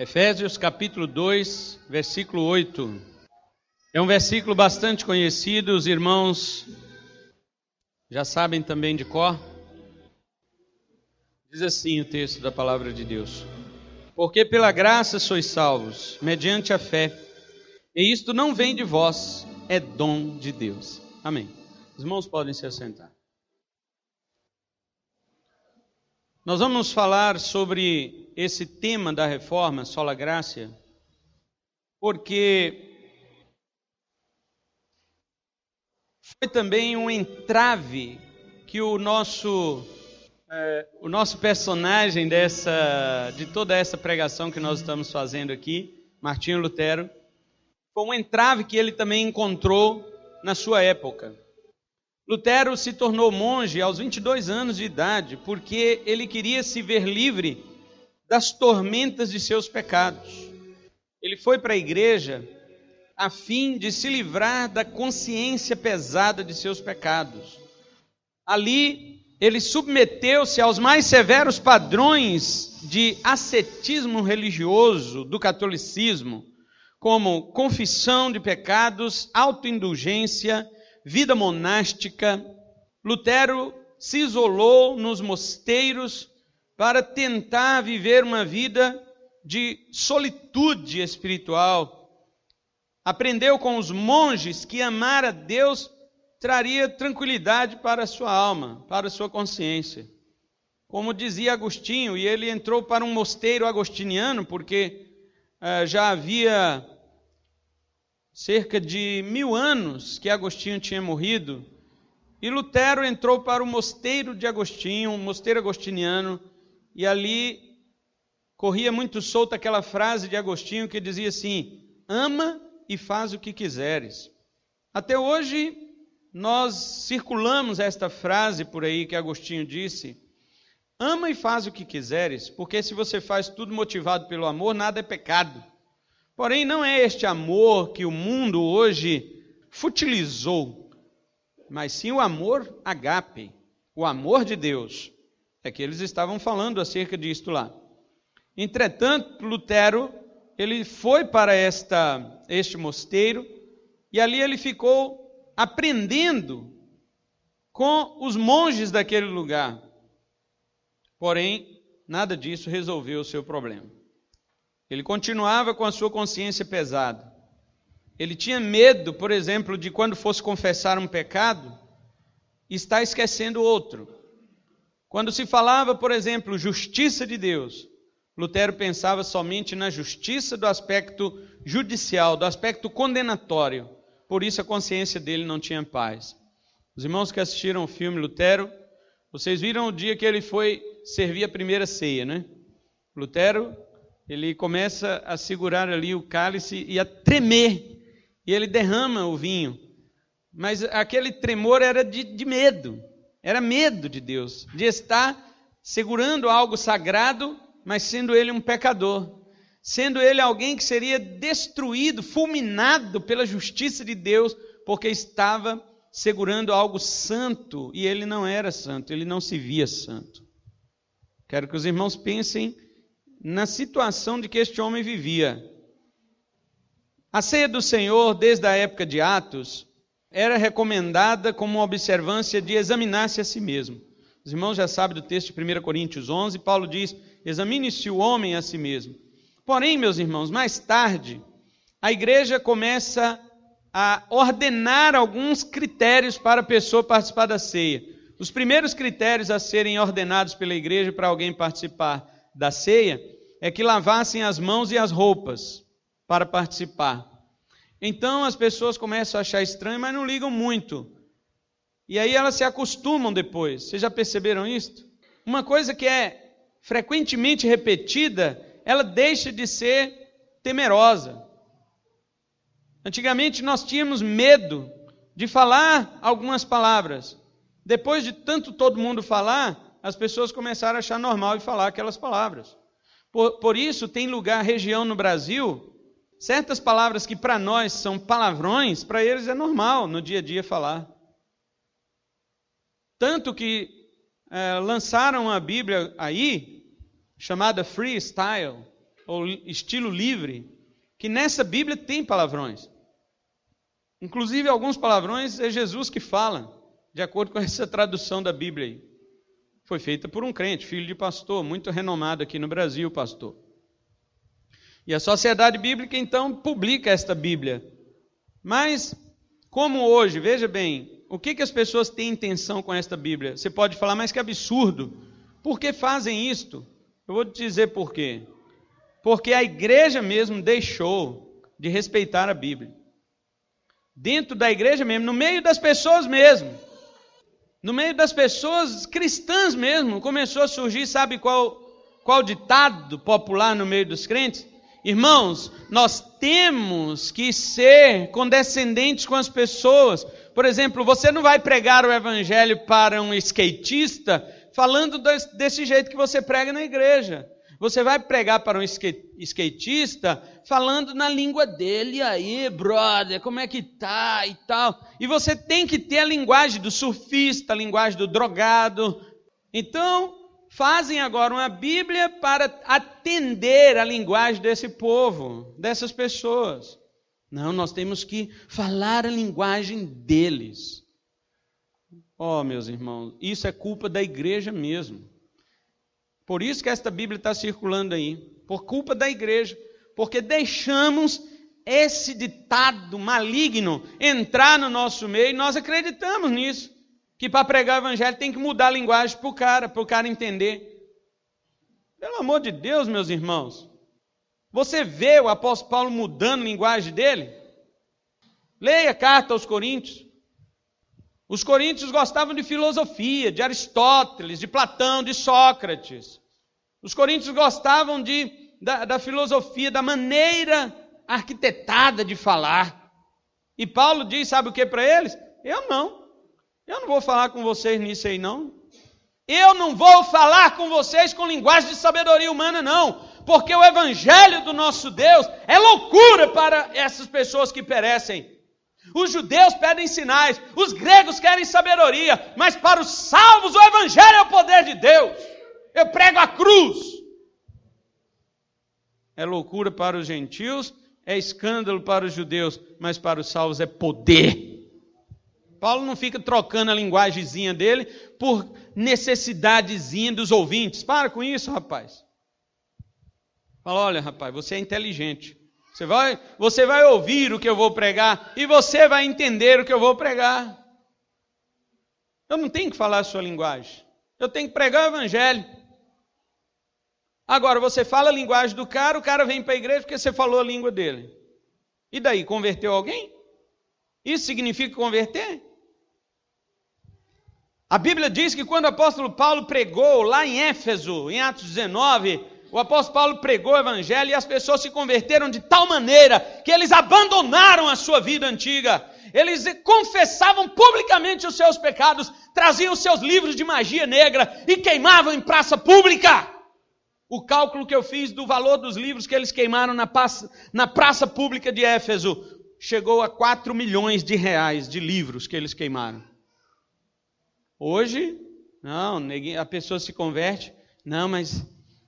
Efésios capítulo 2, versículo 8. É um versículo bastante conhecido, os irmãos já sabem também de cor. Diz assim o texto da palavra de Deus: Porque pela graça sois salvos, mediante a fé, e isto não vem de vós, é dom de Deus. Amém. Os irmãos podem se assentar. Nós vamos falar sobre esse tema da reforma, sola gratia, porque foi também um entrave que o nosso personagem de toda essa pregação que nós estamos fazendo aqui, Martinho Lutero, foi um entrave que ele também encontrou na sua época. Lutero se tornou monge aos 22 anos de idade, porque ele queria se ver livre das tormentas de seus pecados. Ele foi para a igreja a fim de se livrar da consciência pesada de seus pecados. Ali, ele submeteu-se aos mais severos padrões de ascetismo religioso do catolicismo, como confissão de pecados, autoindulgência, vida monástica. Lutero se isolou nos mosteiros para tentar viver uma vida de solitude espiritual. Aprendeu com os monges que amar a Deus traria tranquilidade para a sua alma, para a sua consciência. Como dizia Agostinho, e ele entrou para um mosteiro agostiniano, porque já havia cerca de 1000 anos que Agostinho tinha morrido, e Lutero entrou para o mosteiro de Agostinho, um mosteiro agostiniano, e ali corria muito solta aquela frase de Agostinho que dizia assim: ama e faz o que quiseres. Até hoje nós circulamos esta frase por aí que Agostinho disse: ama e faz o que quiseres, porque se você faz tudo motivado pelo amor, nada é pecado. Porém, não é este amor que o mundo hoje futilizou, mas sim o amor ágape, o amor de Deus. É que eles estavam falando acerca disto lá. Entretanto, Lutero, ele foi para este mosteiro, e ali ele ficou aprendendo com os monges daquele lugar. Porém, nada disso resolveu o seu problema. Ele continuava com a sua consciência pesada. Ele tinha medo, por exemplo, de quando fosse confessar um pecado, estar esquecendo outro. Quando se falava, por exemplo, justiça de Deus, Lutero pensava somente na justiça do aspecto judicial, do aspecto condenatório. Por isso a consciência dele não tinha paz. Os irmãos que assistiram o filme Lutero, vocês viram o dia que ele foi servir a primeira ceia, né? Lutero, ele começa a segurar ali o cálice e a tremer, e ele derrama o vinho. Mas aquele tremor era de medo, era medo de Deus, de estar segurando algo sagrado, mas sendo ele um pecador, sendo ele alguém que seria destruído, fulminado pela justiça de Deus, porque estava segurando algo santo, e ele não era santo, ele não se via santo. Quero que os irmãos pensem na situação de que este homem vivia. A ceia do Senhor, desde a época de Atos, era recomendada como uma observância de examinar-se a si mesmo. Os irmãos já sabem do texto de 1 Coríntios 11, Paulo diz: examine-se o homem a si mesmo. Porém, meus irmãos, mais tarde, a igreja começa a ordenar alguns critérios para a pessoa participar da ceia. Os primeiros critérios a serem ordenados pela igreja para alguém participar da ceia é que lavassem as mãos e as roupas para participar. Então as pessoas começam a achar estranho, mas não ligam muito. E aí elas se acostumam depois. Vocês já perceberam isso? Uma coisa que é frequentemente repetida, ela deixa de ser temerosa. Antigamente nós tínhamos medo de falar algumas palavras. Depois de tanto todo mundo falar, as pessoas começaram a achar normal de falar aquelas palavras. Por isso, tem lugar, região no Brasil, certas palavras que para nós são palavrões, para eles é normal no dia a dia falar. Tanto que lançaram a Bíblia aí, chamada Freestyle, ou estilo livre, que nessa Bíblia tem palavrões. Inclusive, alguns palavrões é Jesus que fala, de acordo com essa tradução da Bíblia aí. Foi feita por um crente, filho de pastor, muito renomado aqui no Brasil, pastor. E a Sociedade Bíblica, então, publica esta Bíblia. Mas, como hoje, veja bem, o que as pessoas têm intenção com esta Bíblia? Você pode falar, mas que absurdo. Por que fazem isto? Eu vou te dizer por quê. Porque a igreja mesmo deixou de respeitar a Bíblia. Dentro da igreja mesmo, no meio das pessoas mesmo. No meio das pessoas cristãs mesmo, começou a surgir, sabe qual ditado popular no meio dos crentes? Irmãos, nós temos que ser condescendentes com as pessoas. Por exemplo, você não vai pregar o evangelho para um skatista falando desse jeito que você prega na igreja. Você vai pregar para um skatista falando na língua dele. E aí, brother, como é que tá e tal. E você tem que ter a linguagem do surfista, a linguagem do drogado. Então, fazem agora uma Bíblia para atender a linguagem desse povo, dessas pessoas. Não, nós temos que falar a linguagem deles. Oh, meus irmãos, isso é culpa da igreja mesmo. Por isso que esta Bíblia está circulando aí, por culpa da igreja, porque deixamos esse ditado maligno entrar no nosso meio e nós acreditamos nisso, que para pregar o evangelho tem que mudar a linguagem para o cara entender. Pelo amor de Deus, meus irmãos, você vê o apóstolo Paulo mudando a linguagem dele? Leia a carta aos Coríntios. Os coríntios gostavam de filosofia, de Aristóteles, de Platão, de Sócrates. Os coríntios gostavam da filosofia, da maneira arquitetada de falar. E Paulo diz, sabe o que para eles? Eu não vou falar com vocês nisso aí não. Eu não vou falar com vocês com linguagem de sabedoria humana não. Porque o evangelho do nosso Deus é loucura para essas pessoas que perecem. Os judeus pedem sinais, os gregos querem sabedoria, mas para os salvos o evangelho é o poder de Deus. Eu prego a cruz. É loucura para os gentios, é escândalo para os judeus, mas para os salvos é poder. Paulo não fica trocando a linguagemzinha dele por necessidadezinha dos ouvintes. Para com isso, rapaz. Fala, olha, rapaz, você é inteligente. Você vai ouvir o que eu vou pregar e você vai entender o que eu vou pregar. Eu não tenho que falar a sua linguagem. Eu tenho que pregar o evangelho. Agora, você fala a linguagem do cara, o cara vem para a igreja porque você falou a língua dele. E daí, converteu alguém? Isso significa converter? A Bíblia diz que quando o apóstolo Paulo pregou lá em Éfeso, em Atos 19... o apóstolo Paulo pregou o evangelho e as pessoas se converteram de tal maneira que eles abandonaram a sua vida antiga. Eles confessavam publicamente os seus pecados, traziam os seus livros de magia negra e queimavam em praça pública. O cálculo que eu fiz do valor dos livros que eles queimaram na praça pública de Éfeso chegou a 4 milhões de reais de livros que eles queimaram. Hoje, não, a pessoa se converte, não, mas...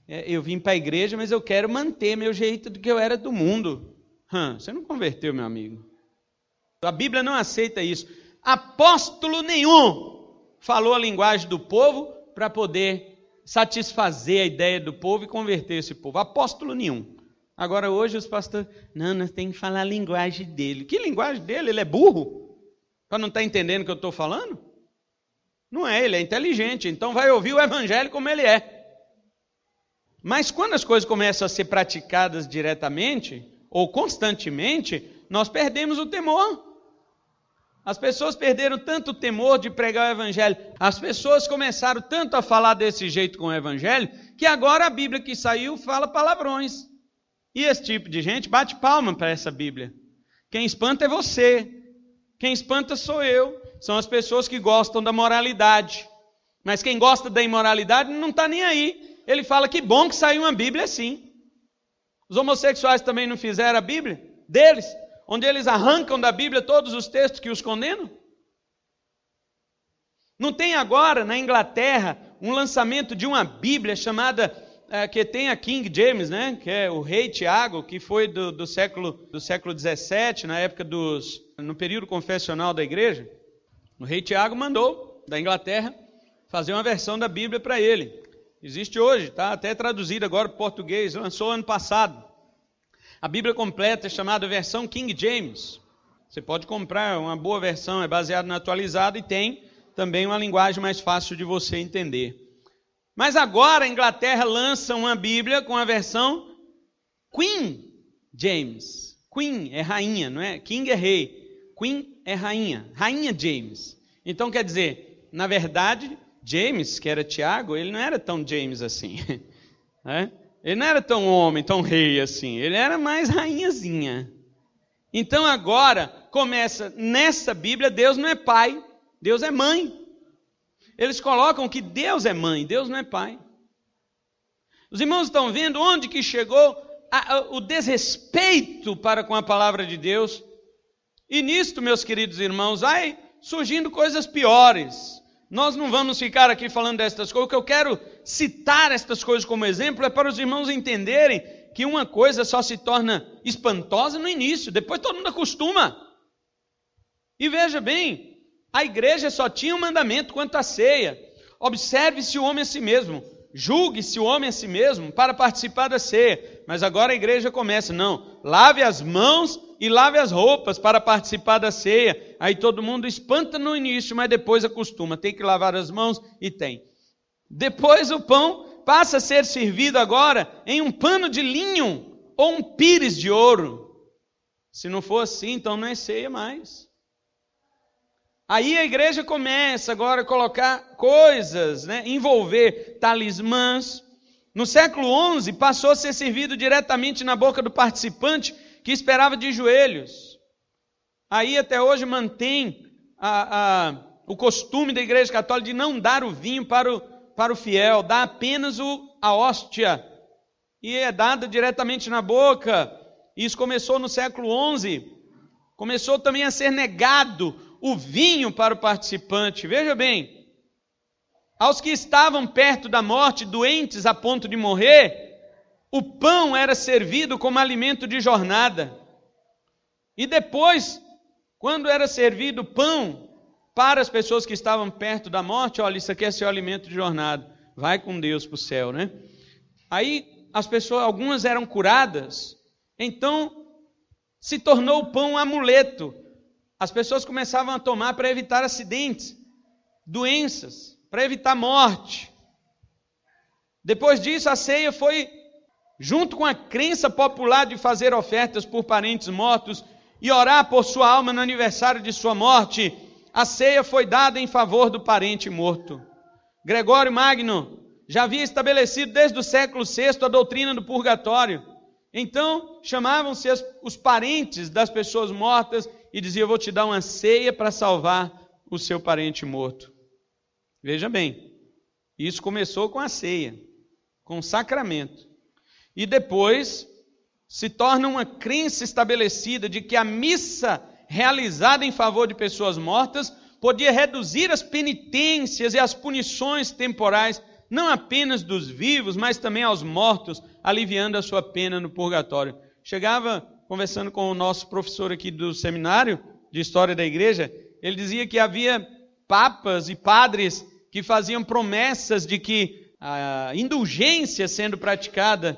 eu vim para a igreja, mas eu quero manter meu jeito do que eu era do mundo. Você não converteu, meu amigo. A Bíblia não aceita isso. Apóstolo nenhum falou a linguagem do povo para poder satisfazer a ideia do povo e converter esse povo. Apóstolo nenhum. Agora hoje os pastores, não, nós temos que falar a linguagem dele. Que linguagem dele? Ele é burro? Para não estar entendendo o que eu estou falando? Não é, ele é inteligente. Então vai ouvir o evangelho como ele é. Mas quando as coisas começam a ser praticadas diretamente ou constantemente, nós perdemos o temor. As pessoas perderam tanto o temor de pregar o evangelho. As pessoas começaram tanto a falar desse jeito com o evangelho, que agora a Bíblia que saiu fala palavrões. E esse tipo de gente bate palma para essa Bíblia. Quem espanta é você. Quem espanta sou eu. São as pessoas que gostam da moralidade. Mas quem gosta da imoralidade não está nem aí. Ele fala que bom que saiu uma Bíblia assim. Os homossexuais também não fizeram a Bíblia deles, onde eles arrancam da Bíblia todos os textos que os condenam? Não tem agora na Inglaterra um lançamento de uma Bíblia chamada que tem a King James, né? Que é o rei Tiago, que foi do século XVII, na época no período confessional da igreja. O rei Tiago mandou, da Inglaterra, fazer uma versão da Bíblia para ele. Existe hoje, está até traduzida agora para o português, lançou ano passado. A Bíblia completa é chamada versão King James. Você pode comprar uma boa versão, é baseada na atualizada e tem também uma linguagem mais fácil de você entender. Mas agora a Inglaterra lança uma Bíblia com a versão Queen James. Queen é rainha, não é? King é rei. Queen é rainha. Rainha James. Então quer dizer, na verdade, James, que era Tiago, ele não era tão James assim. Né? Ele não era tão homem, tão rei assim. Ele era mais rainhazinha. Então agora começa, nessa Bíblia, Deus não é pai, Deus é mãe. Eles colocam que Deus é mãe, Deus não é pai. Os irmãos estão vendo onde que chegou o desrespeito para com a palavra de Deus. E nisto, meus queridos irmãos, vai surgindo coisas piores. Nós não vamos ficar aqui falando destas coisas. O que eu quero citar estas coisas como exemplo é para os irmãos entenderem que uma coisa só se torna espantosa no início, depois todo mundo acostuma. E veja bem, a igreja só tinha um mandamento quanto à ceia: observe-se o homem a si mesmo, julgue-se o homem a si mesmo para participar da ceia. Mas agora a igreja começa, não, lave as mãos e lave as roupas para participar da ceia. Aí todo mundo espanta no início, mas depois acostuma, tem que lavar as mãos e tem. Depois o pão passa a ser servido agora em um pano de linho ou um pires de ouro. Se não for assim, então não é ceia mais. Aí a igreja começa agora a colocar coisas, né, envolver talismãs. No século XI passou a ser servido diretamente na boca do participante que esperava de joelhos. Aí até hoje mantém o costume da igreja católica de não dar o vinho para o fiel, dá apenas a hóstia, e é dada diretamente na boca. Isso começou no século XI, começou também a ser negado o vinho para o participante. Veja bem, aos que estavam perto da morte, doentes a ponto de morrer, o pão era servido como alimento de jornada. E depois, quando era servido pão para as pessoas que estavam perto da morte, olha, isso aqui é seu alimento de jornada, vai com Deus para o céu, né? Aí as pessoas, algumas eram curadas, então se tornou o pão um amuleto. As pessoas começavam a tomar para evitar acidentes, doenças, para evitar morte. Depois disso, a ceia foi, junto com a crença popular de fazer ofertas por parentes mortos e orar por sua alma no aniversário de sua morte, a ceia foi dada em favor do parente morto. Gregório Magno já havia estabelecido desde o século VI a doutrina do purgatório. Então, chamavam-se os parentes das pessoas mortas e diziam: eu vou te dar uma ceia para salvar o seu parente morto. Veja bem, isso começou com a ceia, com o sacramento. E depois se torna uma crença estabelecida de que a missa realizada em favor de pessoas mortas podia reduzir as penitências e as punições temporais, não apenas dos vivos, mas também aos mortos, aliviando a sua pena no purgatório. Chegava conversando com o nosso professor aqui do seminário de História da Igreja, ele dizia que havia papas e padres que faziam promessas de que a indulgência sendo praticada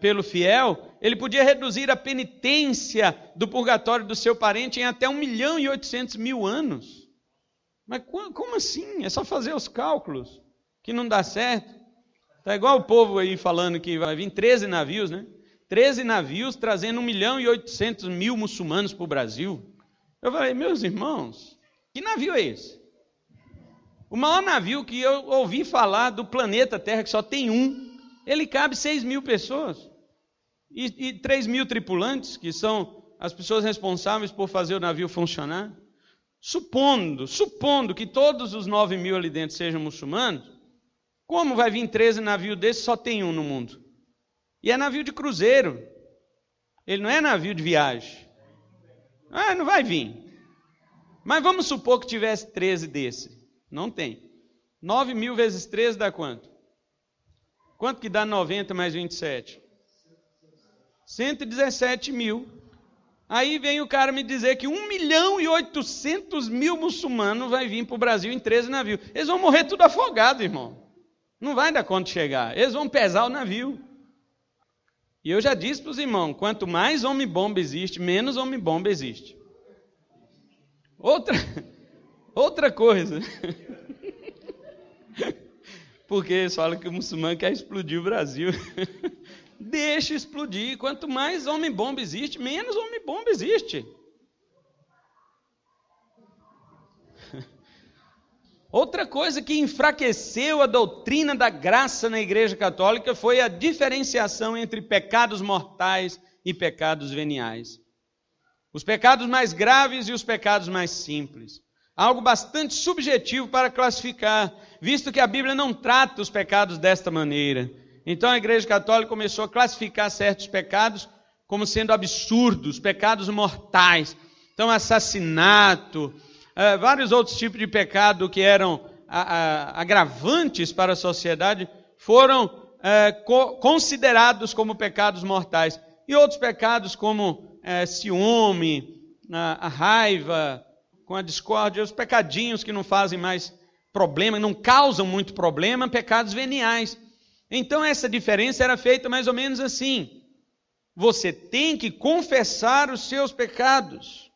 pelo fiel, ele podia reduzir a penitência do purgatório do seu parente em até 1.800.000 anos. Mas como assim? É só fazer os cálculos que não dá certo. Está igual o povo aí falando que vai vir 13 navios, né? 13 navios trazendo 1.800.000 muçulmanos para o Brasil. Eu falei: meus irmãos, que navio é esse? O maior navio que eu ouvi falar do planeta Terra, que só tem um, ele cabe 6.000 pessoas. E 3.000 tripulantes, que são as pessoas responsáveis por fazer o navio funcionar. Supondo que todos os 9.000 ali dentro sejam muçulmanos, como vai vir 13 navios desses, só tem um no mundo? E é navio de cruzeiro. Ele não é navio de viagem. Não vai vir. Mas vamos supor que tivesse 13 desse. Não tem. 9.000 vezes 13 dá quanto? Quanto que dá 90 mais 27? 117 mil. Aí vem o cara me dizer que 1.800.000 muçulmanos vai vir para o Brasil em 13 navios. Eles vão morrer tudo afogado, irmão. Não vai dar conta de chegar. Eles vão pesar o navio. E eu já disse para os irmãos, quanto mais homem-bomba existe, menos homem-bomba existe. Outra coisa. Porque eles falam que o muçulmano quer explodir o Brasil. Deixa explodir. Quanto mais homem-bomba existe, menos homem-bomba existe. Outra coisa que enfraqueceu a doutrina da graça na Igreja Católica foi a diferenciação entre pecados mortais e pecados veniais. Os pecados mais graves e os pecados mais simples. Algo bastante subjetivo para classificar, visto que a Bíblia não trata os pecados desta maneira. Então a Igreja Católica começou a classificar certos pecados como sendo absurdos, pecados mortais. Então assassinato, vários outros tipos de pecado que eram agravantes para a sociedade foram considerados como pecados mortais. E outros pecados como ciúme, a raiva, com a discórdia, os pecadinhos que não fazem mais problema, não causam muito problema, pecados veniais. Então essa diferença era feita mais ou menos assim. Você tem que confessar os seus pecados.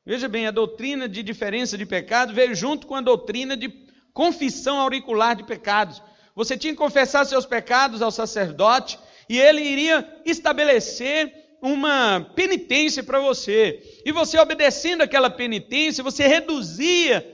Veja bem, a doutrina de diferença de pecado veio junto com a doutrina de confissão auricular de pecados. Você tinha que confessar seus pecados ao sacerdote e ele iria estabelecer uma penitência para você. E você obedecendo aquela penitência, você reduzia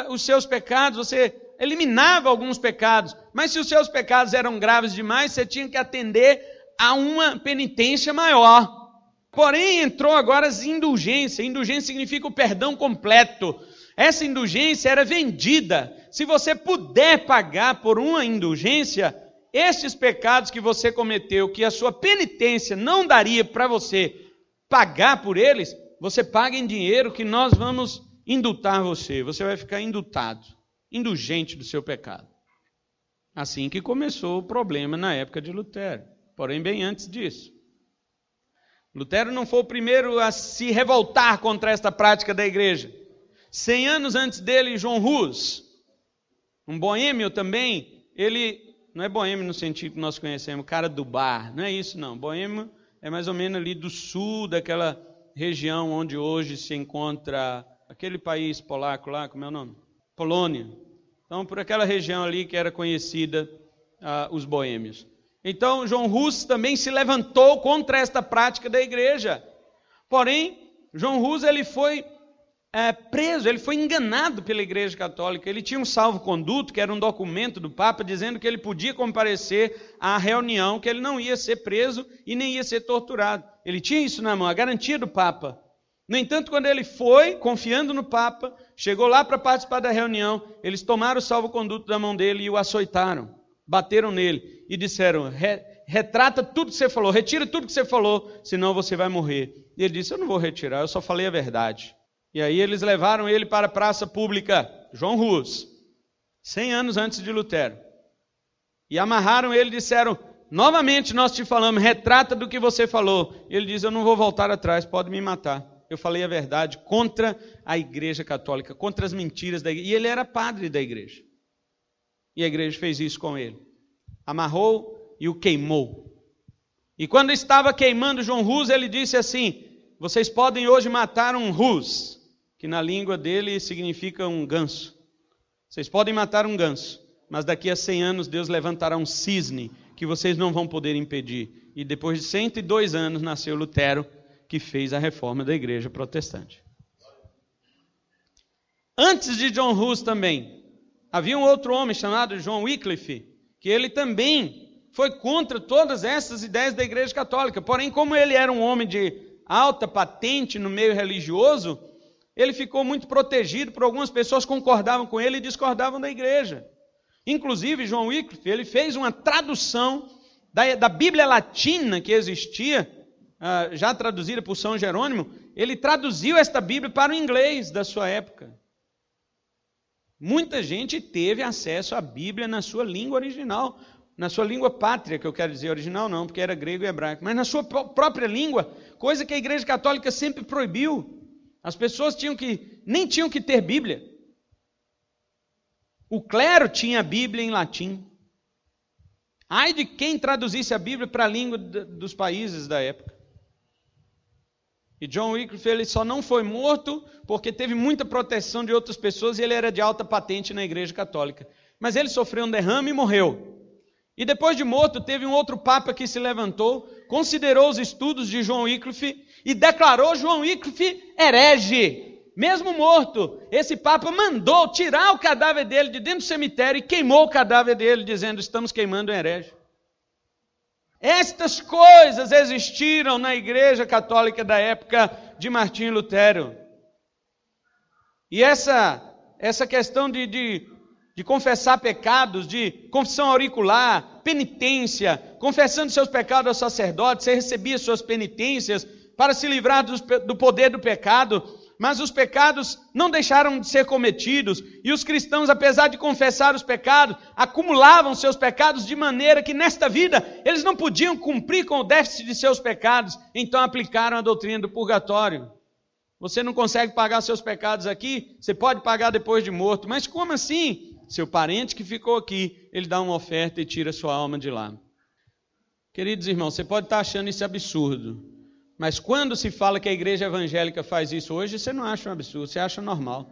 os seus pecados, você eliminava alguns pecados. Mas se os seus pecados eram graves demais, você tinha que atender a uma penitência maior. Porém, entrou agora as indulgências. Indulgência significa o perdão completo. Essa indulgência era vendida. Se você puder pagar por uma indulgência, estes pecados que você cometeu, que a sua penitência não daria para você pagar por eles, você paga em dinheiro que nós vamos indultar você. Você vai ficar indultado, indulgente do seu pecado. Assim que começou o problema na época de Lutero. Porém, bem antes disso. Lutero não foi o primeiro a se revoltar contra esta prática da igreja. 100 anos antes dele, João Hus, um boêmio também, ele não é boêmio no sentido que nós conhecemos, cara do bar, não é isso não. Boêmio é mais ou menos ali do sul daquela região onde hoje se encontra aquele país polaco lá, como é o nome? Polônia. Então, por aquela região ali que era conhecida os boêmios. Então, João Hus também se levantou contra esta prática da igreja. Porém, João Hus ele foi preso, ele foi enganado pela Igreja Católica. Ele tinha um salvo-conduto, que era um documento do Papa, dizendo que ele podia comparecer à reunião, que ele não ia ser preso e nem ia ser torturado. Ele tinha isso na mão, a garantia do Papa. No entanto, quando ele foi, confiando no Papa, chegou lá para participar da reunião, eles tomaram o salvo-conduto da mão dele e o açoitaram, bateram nele e disseram, retrata tudo que você falou, retira tudo que você falou, senão você vai morrer. E ele disse, eu não vou retirar, eu só falei a verdade. E aí eles levaram ele para a praça pública, João Hus, 100 anos antes de Lutero. E amarraram ele e disseram, novamente nós te falamos, retrata do que você falou. E ele diz, eu não vou voltar atrás, pode me matar. Eu falei a verdade contra a Igreja Católica, contra as mentiras da igreja. E ele era padre da igreja. E a igreja fez isso com ele. Amarrou e o queimou. E quando estava queimando João Hus, ele disse assim, vocês podem hoje matar um Hus, que na língua dele significa um ganso. Vocês podem matar um ganso, mas daqui a 100 anos Deus levantará um cisne que vocês não vão poder impedir. E depois de 102 anos nasceu Lutero, que fez a reforma da igreja protestante. Antes de John Hus também, havia um outro homem chamado John Wycliffe, que ele também foi contra todas essas ideias da igreja católica. Porém, como ele era um homem de alta patente no meio religioso, ele ficou muito protegido por algumas pessoas que concordavam com ele e discordavam da igreja. Inclusive, John Wycliffe, ele fez uma tradução da Bíblia latina que existia, já traduzida por São Jerônimo. Ele traduziu esta Bíblia para o inglês da sua época. Muita gente teve acesso à Bíblia na sua língua original na sua língua pátria, que eu quero dizer, original não, porque era grego e hebraico, mas na sua própria língua, coisa que a Igreja Católica sempre proibiu. As pessoas nem tinham que ter Bíblia. O clero tinha a Bíblia em latim. Ai de quem traduzisse a Bíblia para a língua dos países da época. E John Wycliffe, ele só não foi morto porque teve muita proteção de outras pessoas e ele era de alta patente na Igreja Católica. Mas ele sofreu um derrame e morreu. E depois de morto, teve um outro papa que se levantou, considerou os estudos de John Wycliffe e declarou John Wycliffe herege. Mesmo morto, esse papa mandou tirar o cadáver dele de dentro do cemitério e queimou o cadáver dele, dizendo: estamos queimando um herege. Estas coisas existiram na Igreja Católica da época de Martinho Lutero. E essa questão de confessar pecados, de confissão auricular, penitência, confessando seus pecados aos sacerdotes, você recebia suas penitências para se livrar do poder do pecado, mas os pecados não deixaram de ser cometidos, e os cristãos, apesar de confessar os pecados, acumulavam seus pecados de maneira que nesta vida eles não podiam cumprir com o déficit de seus pecados, então aplicaram a doutrina do purgatório. Você não consegue pagar seus pecados aqui, você pode pagar depois de morto, mas como assim? Seu parente que ficou aqui, ele dá uma oferta e tira sua alma de lá. Queridos irmãos, você pode estar achando isso absurdo, mas quando se fala que a igreja evangélica faz isso hoje, você não acha um absurdo, você acha normal.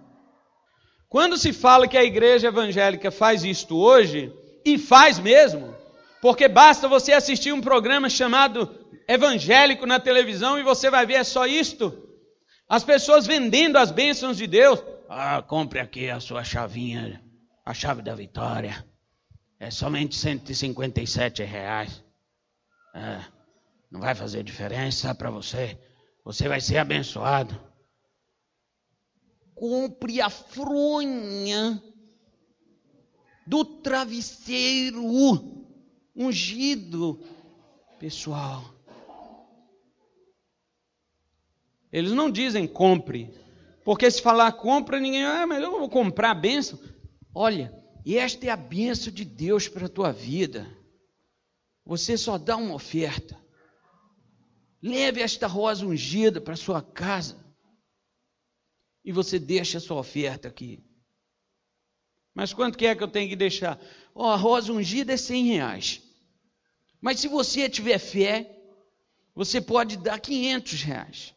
Quando se fala que a igreja evangélica faz isto hoje, e faz mesmo, porque basta você assistir um programa chamado Evangélico na televisão e você vai ver, é só isto. As pessoas vendendo as bênçãos de Deus. Compre aqui a sua chavinha, a chave da vitória. É somente R$157. Não vai fazer diferença para você. Você vai ser abençoado. Compre a fronha do travesseiro ungido. Pessoal, eles não dizem compre, porque se falar compra, ninguém, mas eu vou comprar a bênção. Olha, e esta é a bênção de Deus para a tua vida. Você só dá uma oferta. Leve esta rosa ungida para a sua casa e você deixa a sua oferta aqui. Mas quanto que é que eu tenho que deixar? A rosa ungida é R$100. Mas se você tiver fé, você pode dar R$500.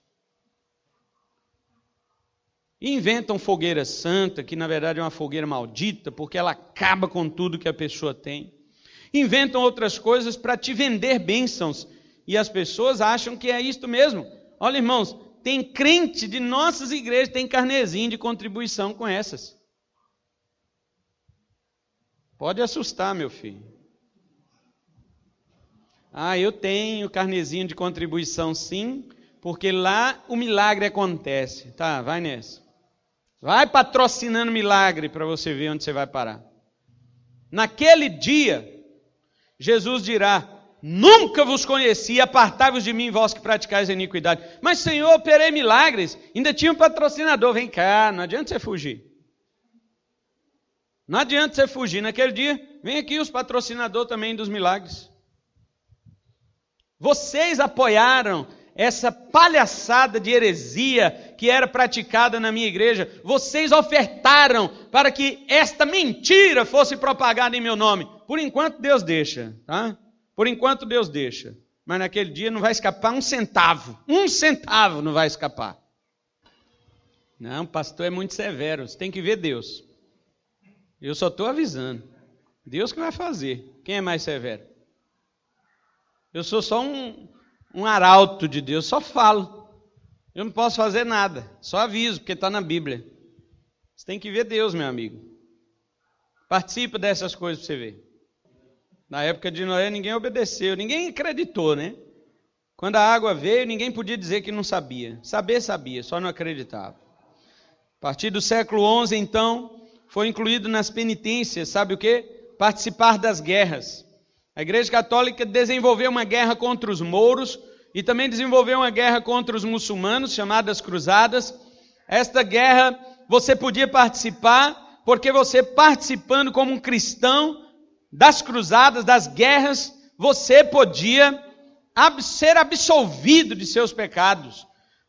E inventam fogueira santa, que na verdade é uma fogueira maldita, porque ela acaba com tudo que a pessoa tem. Inventam outras coisas para te vender bênçãos. E as pessoas acham que é isto mesmo. Olha, irmãos, tem crente de nossas igrejas, tem carnezinho de contribuição com essas. Pode assustar, meu filho. Eu tenho carnezinho de contribuição sim, porque lá o milagre acontece. Tá, vai nessa. Vai patrocinando milagre para você ver onde você vai parar. Naquele dia, Jesus dirá: nunca vos conheci, apartai-vos de mim, vós que praticais a iniquidade. Mas, Senhor, operei milagres, ainda tinha um patrocinador. Vem cá, não adianta você fugir. Não adianta você fugir. Naquele dia, vem aqui os patrocinadores também dos milagres. Vocês apoiaram essa palhaçada de heresia que era praticada na minha igreja. Vocês ofertaram para que esta mentira fosse propagada em meu nome. Por enquanto, Deus deixa, tá? Por enquanto Deus deixa, mas naquele dia não vai escapar um centavo não vai escapar. Não, o pastor é muito severo, você tem que ver Deus. Eu só estou avisando, Deus que vai fazer. Quem é mais severo? Eu sou só um arauto de Deus, só falo. Eu não posso fazer nada, só aviso, porque está na Bíblia. Você tem que ver Deus, meu amigo. Participa dessas coisas para você ver. Na época de Noé, ninguém obedeceu, ninguém acreditou, né? Quando a água veio, ninguém podia dizer que não sabia. Saber, sabia, só não acreditava. A partir do século XI, então, foi incluído nas penitências, sabe o quê? Participar das guerras. A Igreja Católica desenvolveu uma guerra contra os mouros e também desenvolveu uma guerra contra os muçulmanos, chamadas cruzadas. Esta guerra você podia participar, porque você participando como um cristão, das cruzadas, das guerras, você podia ser absolvido de seus pecados.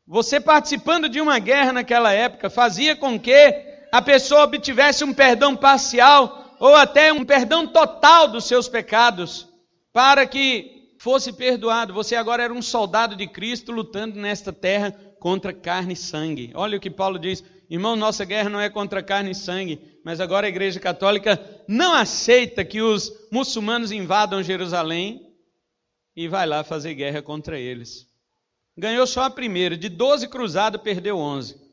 Você participando de uma guerra naquela época fazia com que a pessoa obtivesse um perdão parcial ou até um perdão total dos seus pecados, para que fosse perdoado. Você agora era um soldado de Cristo lutando nesta terra contra carne e sangue. Olha o que Paulo diz: irmão, nossa guerra não é contra carne e sangue, mas agora a Igreja Católica não aceita que os muçulmanos invadam Jerusalém e vai lá fazer guerra contra eles. Ganhou só a primeira, de 12 cruzadas perdeu 11.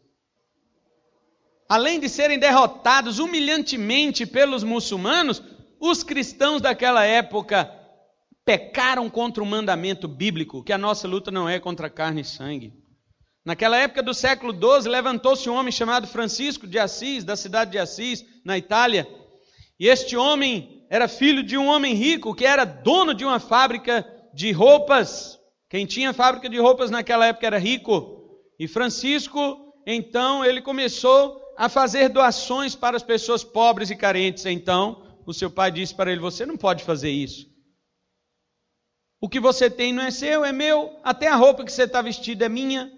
Além de serem derrotados humilhantemente pelos muçulmanos, os cristãos daquela época pecaram contra o mandamento bíblico, que a nossa luta não é contra carne e sangue. Naquela época do século XII, levantou-se um homem chamado Francisco de Assis, da cidade de Assis, na Itália. E este homem era filho de um homem rico, que era dono de uma fábrica de roupas. Quem tinha fábrica de roupas naquela época era rico. E Francisco, então, ele começou a fazer doações para as pessoas pobres e carentes. Então, o seu pai disse para ele: você não pode fazer isso. O que você tem não é seu, é meu. Até a roupa que você está vestido é minha.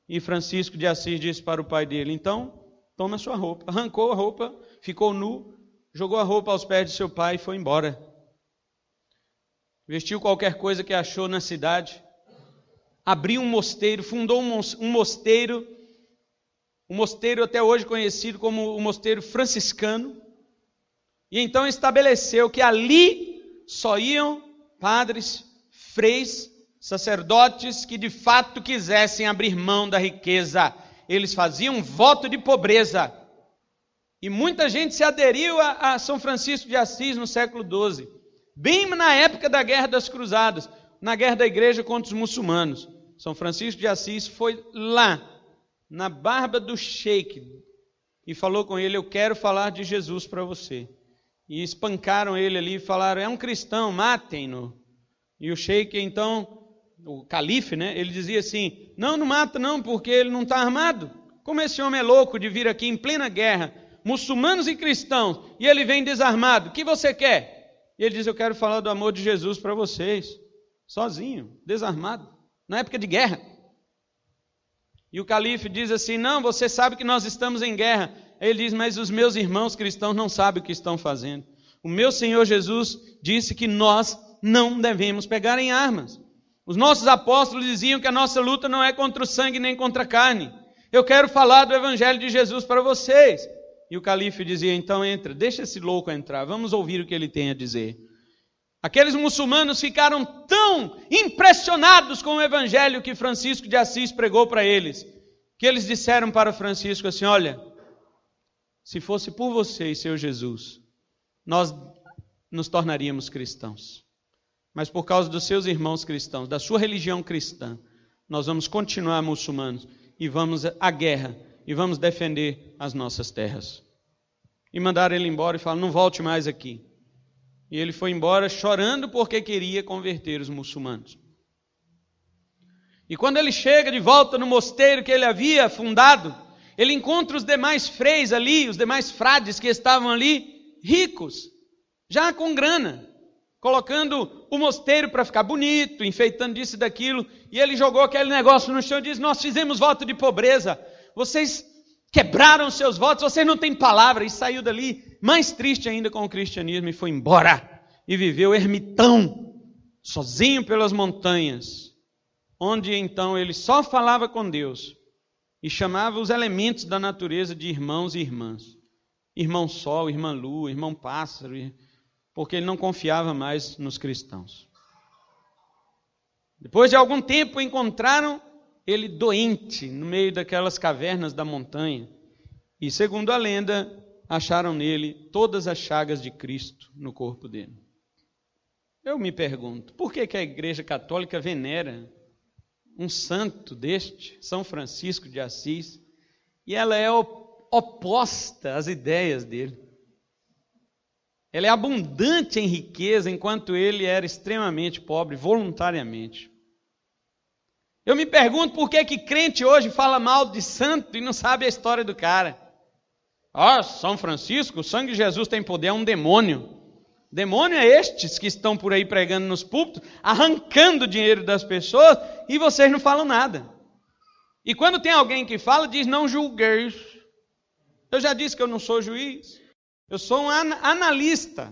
E Francisco de Assis disse para o pai dele: então, toma a sua roupa. Arrancou a roupa, ficou nu, jogou a roupa aos pés de seu pai e foi embora. Vestiu qualquer coisa que achou na cidade, abriu um mosteiro, fundou um mosteiro, até hoje conhecido como o mosteiro franciscano, e então estabeleceu que ali só iam padres, freis, sacerdotes que de fato quisessem abrir mão da riqueza. Eles faziam um voto de pobreza. E muita gente se aderiu a São Francisco de Assis no século XII, bem na época da Guerra das Cruzadas, na guerra da igreja contra os muçulmanos. São Francisco de Assis foi lá, na barba do sheik, e falou com ele: eu quero falar de Jesus para você. E espancaram ele ali e falaram: é um cristão, matem-no. E o sheik, então, o calife, né, ele dizia assim: não mata não, porque ele não está armado. Como esse homem é louco de vir aqui em plena guerra, muçulmanos e cristãos, e ele vem desarmado, o que você quer? E ele diz: eu quero falar do amor de Jesus para vocês, sozinho, desarmado, na época de guerra. E o calife diz assim: não, você sabe que nós estamos em guerra. Aí ele diz: mas os meus irmãos cristãos não sabem o que estão fazendo. O meu Senhor Jesus disse que nós não devemos pegar em armas. Os nossos apóstolos diziam que a nossa luta não é contra o sangue nem contra a carne. Eu quero falar do Evangelho de Jesus para vocês. E o calife dizia: então entra, deixa esse louco entrar, vamos ouvir o que ele tem a dizer. Aqueles muçulmanos ficaram tão impressionados com o evangelho que Francisco de Assis pregou para eles, que eles disseram para Francisco assim: olha, se fosse por você e seu Jesus, nós nos tornaríamos cristãos. Mas por causa dos seus irmãos cristãos, da sua religião cristã, nós vamos continuar muçulmanos e vamos à guerra e vamos defender as nossas terras. E mandaram ele embora e falaram: não volte mais aqui. E ele foi embora chorando porque queria converter os muçulmanos. E quando ele chega de volta no mosteiro que ele havia fundado, ele encontra os demais freis ali, os demais frades que estavam ali, ricos, já com grana, colocando o mosteiro para ficar bonito, enfeitando disso e daquilo. E ele jogou aquele negócio no chão e disse: nós fizemos voto de pobreza, vocês quebraram seus votos, vocês não têm palavra. E saiu dali mais triste ainda com o cristianismo e foi embora. E viveu ermitão, sozinho pelas montanhas, onde então ele só falava com Deus e chamava os elementos da natureza de irmãos e irmãs. Irmão sol, irmã lua, irmão pássaro, porque ele não confiava mais nos cristãos. Depois de algum tempo encontraram ele doente no meio daquelas cavernas da montanha. E segundo a lenda, acharam nele todas as chagas de Cristo no corpo dele. Eu me pergunto, por que a Igreja Católica venera um santo deste, São Francisco de Assis, e ela é oposta às ideias dele? Ela é abundante em riqueza, enquanto ele era extremamente pobre, voluntariamente. Eu me pergunto por que crente hoje fala mal de santo e não sabe a história do cara. São Francisco, o sangue de Jesus tem poder, é um demônio. Demônio é estes que estão por aí pregando nos púlpitos, arrancando o dinheiro das pessoas, e vocês não falam nada. E quando tem alguém que fala, diz: não julgueis. Eu já disse que eu não sou juiz. Eu sou um analista.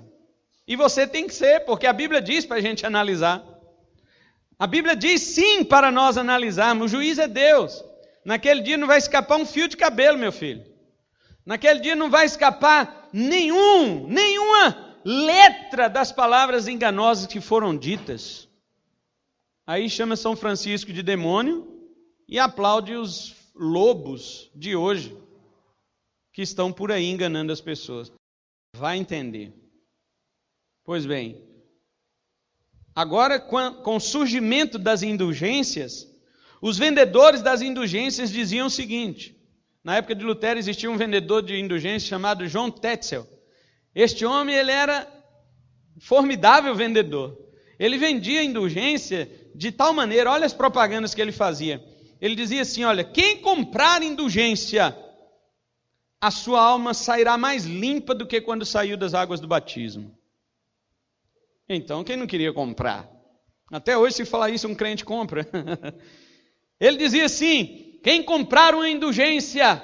E você tem que ser, porque a Bíblia diz para a gente analisar. A Bíblia diz sim para nós analisarmos. O juiz é Deus. Naquele dia não vai escapar um fio de cabelo, meu filho. Naquele dia não vai escapar nenhuma letra das palavras enganosas que foram ditas. Aí chama São Francisco de demônio e aplaude os lobos de hoje que estão por aí enganando as pessoas. Vai entender. Pois bem, agora com o surgimento das indulgências, os vendedores das indulgências diziam o seguinte: na época de Lutero existia um vendedor de indulgências chamado João Tetzel. Este homem, ele era formidável vendedor. Ele vendia indulgência de tal maneira, olha as propagandas que ele fazia. Ele dizia assim: olha, quem comprar indulgência, a sua alma sairá mais limpa do que quando saiu das águas do batismo. Então, quem não queria comprar? Até hoje, se falar isso, um crente compra. Ele dizia assim: quem comprar uma indulgência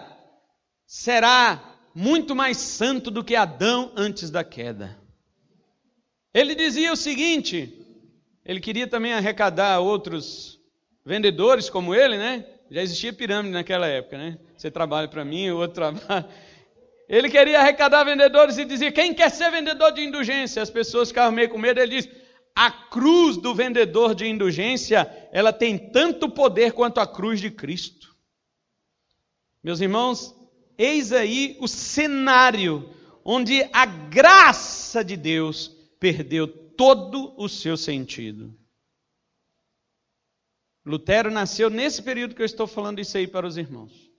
será muito mais santo do que Adão antes da queda. Ele dizia o seguinte, ele queria também arrecadar outros vendedores como ele, né? Já existia pirâmide naquela época, né? Você trabalha para mim, o outro trabalha. Ele queria arrecadar vendedores e dizia: quem quer ser vendedor de indulgência? As pessoas ficavam meio com medo. Ele diz: a cruz do vendedor de indulgência, ela tem tanto poder quanto a cruz de Cristo. Meus irmãos, eis aí o cenário onde a graça de Deus perdeu todo o seu sentido. Lutero nasceu nesse período que eu estou falando isso aí para os irmãos.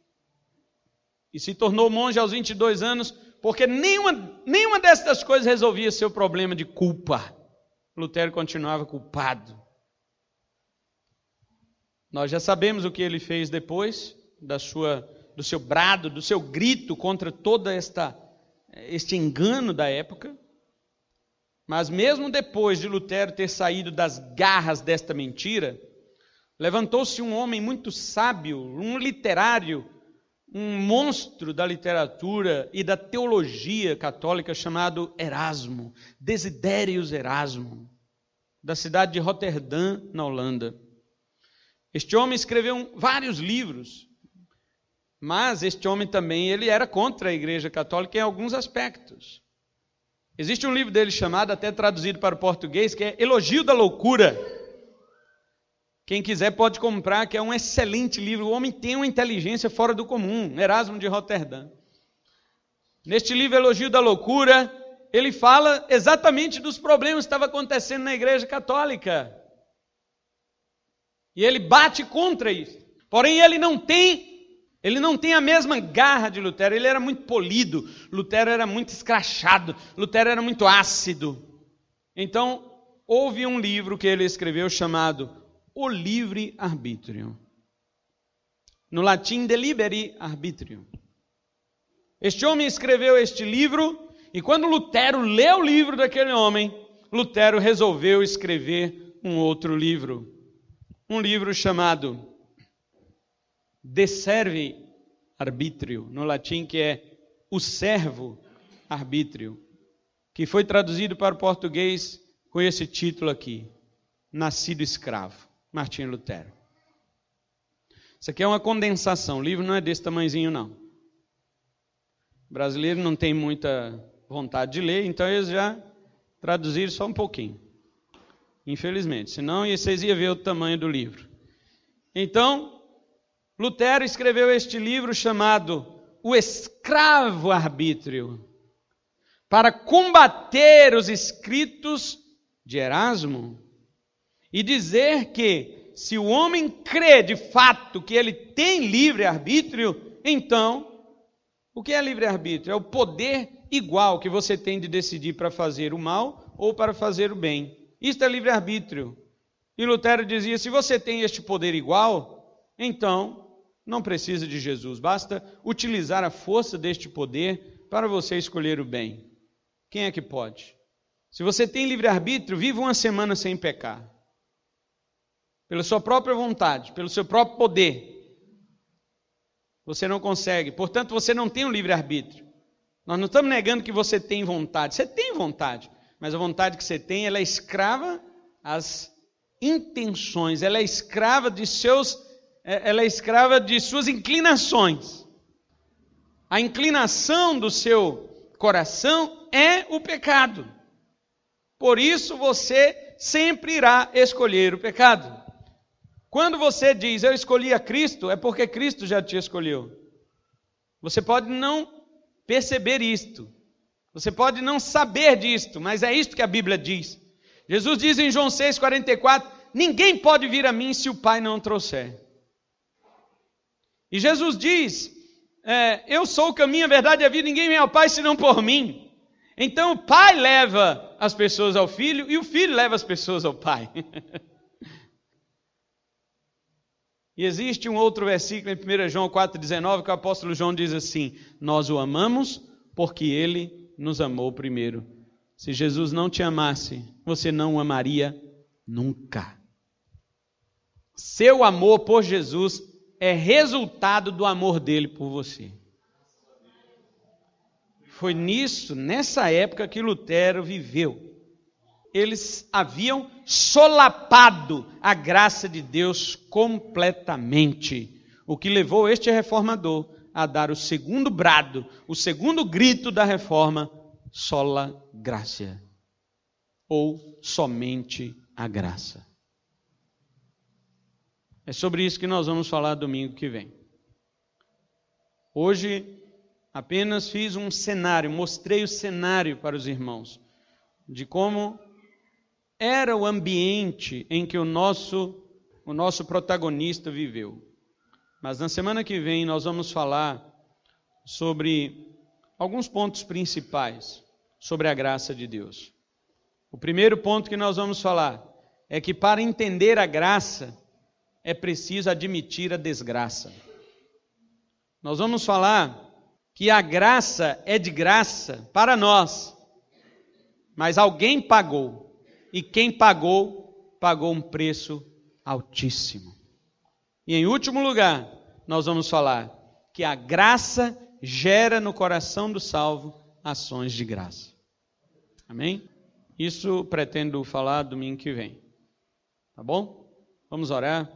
E se tornou monge aos 22 anos, porque nenhuma dessas coisas resolvia seu problema de culpa. Lutero continuava culpado. Nós já sabemos o que ele fez depois do seu brado, do seu grito contra todo este engano da época. Mas mesmo depois de Lutero ter saído das garras desta mentira, levantou-se um homem muito sábio, um literário, um monstro da literatura e da teologia católica chamado Erasmo, Desiderius Erasmo, da cidade de Roterdã, na Holanda. Este homem escreveu vários livros, mas este homem também ele era contra a Igreja Católica em alguns aspectos. Existe um livro dele chamado, até traduzido para o português, que é Elogio da Loucura. Quem quiser pode comprar, que é um excelente livro. O homem tem uma inteligência fora do comum. Erasmo de Roterdã. Neste livro, Elogio da Loucura, ele fala exatamente dos problemas que estavam acontecendo na Igreja Católica. E ele bate contra isso. Porém, ele não tem a mesma garra de Lutero. Ele era muito polido. Lutero era muito escrachado. Lutero era muito ácido. Então, houve um livro que ele escreveu chamado O Livre Arbítrio. No latim, De Liberi Arbitrium. Este homem escreveu este livro, e quando Lutero leu o livro daquele homem, Lutero resolveu escrever um outro livro. Um livro chamado De Servi Arbitrio, no latim, que é O Servo Arbítrio, que foi traduzido para o português com esse título aqui: Nascido Escravo. Martinho Lutero. Isso aqui é uma condensação. O livro não é desse tamanhozinho, não. O brasileiro não tem muita vontade de ler, então eles já traduziram só um pouquinho. Infelizmente. Senão vocês iam ver o tamanho do livro. Então, Lutero escreveu este livro chamado O Escravo Arbítrio, para combater os escritos de Erasmo e dizer que, se o homem crê de fato que ele tem livre-arbítrio, então, o que é livre-arbítrio? É o poder igual que você tem de decidir para fazer o mal ou para fazer o bem. Isto é livre-arbítrio. E Lutero dizia: se você tem este poder igual, então não precisa de Jesus, basta utilizar a força deste poder para você escolher o bem. Quem é que pode? Se você tem livre-arbítrio, viva uma semana sem pecar. Pela sua própria vontade, pelo seu próprio poder. Você não consegue. Portanto, você não tem um livre-arbítrio. Nós não estamos negando que você tem vontade. Você tem vontade. Mas a vontade que você tem, ela é escrava às intenções. Ela é escrava de suas inclinações. A inclinação do seu coração é o pecado. Por isso você sempre irá escolher o pecado. Quando você diz, eu escolhi a Cristo, é porque Cristo já te escolheu. Você pode não perceber isto. Você pode não saber disto, mas é isto que a Bíblia diz. Jesus diz em João 6,44, ninguém pode vir a mim se o Pai não o trouxer. E Jesus diz, eu sou o caminho, a verdade e a vida, ninguém vem ao Pai senão por mim. Então o Pai leva as pessoas ao Filho e o Filho leva as pessoas ao Pai. E existe um outro versículo em 1 João 4,19 que o apóstolo João diz assim, nós o amamos porque ele nos amou primeiro. Se Jesus não te amasse, você não o amaria nunca. Seu amor por Jesus é resultado do amor dele por você. Foi nessa época que Lutero viveu. Eles haviam solapado a graça de Deus completamente, o que levou este reformador a dar o segundo brado, o segundo grito da reforma, sola gratia, ou somente a graça. É sobre isso que nós vamos falar domingo que vem. Hoje apenas fiz um cenário, mostrei o cenário para os irmãos, de como era o ambiente em que o nosso protagonista viveu. Mas na semana que vem nós vamos falar sobre alguns pontos principais sobre a graça de Deus. O primeiro ponto que nós vamos falar é que para entender a graça é preciso admitir a desgraça. Nós vamos falar que a graça é de graça para nós, mas alguém pagou. E quem pagou, pagou um preço altíssimo. E em último lugar, nós vamos falar que a graça gera no coração do salvo ações de graça. Amém? Isso pretendo falar domingo que vem. Tá bom? Vamos orar.